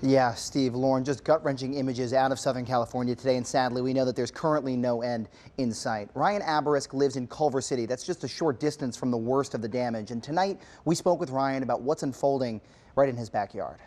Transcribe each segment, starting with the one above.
Yeah, Steve, Lauren, just gut-wrenching images out of Southern California today, and sadly, we know that there's currently no end in sight. Ryan Abarisk lives in Culver City. That's just a short distance from the worst of the damage. And tonight, we spoke with Ryan about what's unfolding right in his backyard.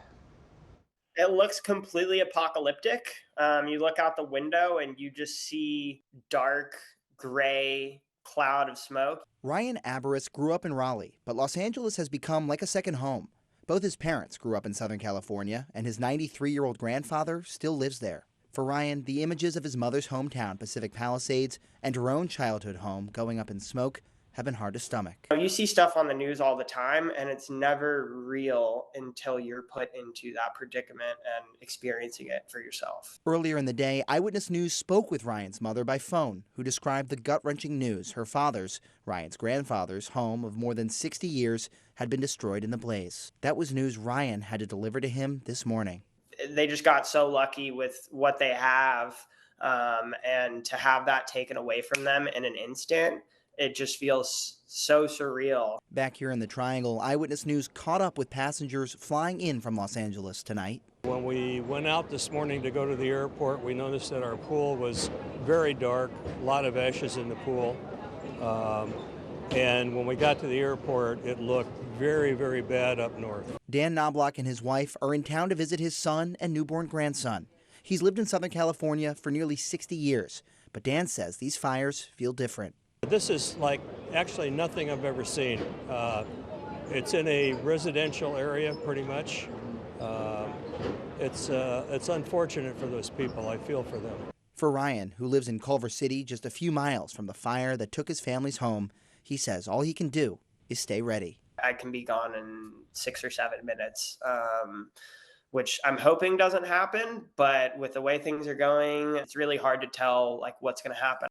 It looks completely apocalyptic. You look out the window and you just see dark, gray cloud of smoke. Ryan Abarisk grew up in Raleigh, but Los Angeles has become like a second home. Both his parents grew up in Southern California, and his 93-year-old grandfather still lives there. For Ryan, the images of his mother's hometown, Pacific Palisades, and her own childhood home going up in smoke have been hard to stomach. You see stuff on the news all the time, and it's never real until you're put into that predicament and experiencing it for yourself. Earlier in the day, Eyewitness News spoke with Ryan's mother by phone, who described the gut-wrenching news her father's, Ryan's grandfather's, home of more than 60 years had been destroyed in the blaze. That was news Ryan had to deliver to him this morning. They just got so lucky with what they have, and to have that taken away from them in an instant, it just feels so surreal. Back here in the Triangle, Eyewitness News caught up with passengers flying in from Los Angeles tonight. When we went out this morning to go to the airport, we noticed that our pool was very dark, a lot of ashes in the pool. And when we got to the airport, it looked very, very bad up north. Dan Knobloch and his wife are in town to visit his son and newborn grandson. He's lived in Southern California for nearly 60 years, but Dan says these fires feel different. This is like actually nothing I've ever seen. It's in a residential area, pretty much. It's unfortunate for those people. I feel for them. For Ryan, who lives in Culver City, just a few miles from the fire that took his family's home, he says all he can do is stay ready. I can be gone in 6 or 7 minutes, which I'm hoping doesn't happen. But with the way things are going, it's really hard to tell what's going to happen.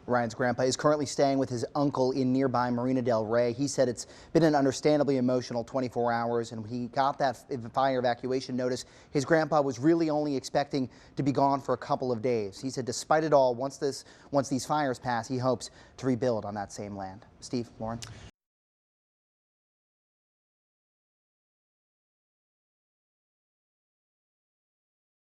Ryan's grandpa is currently staying with his uncle in nearby Marina del Rey. He said it's been an understandably emotional 24 hours, and when he got that fire evacuation notice, his grandpa was really only expecting to be gone for a couple of days. He said despite it all, once these fires pass, he hopes to rebuild on that same land. Steve, Lauren.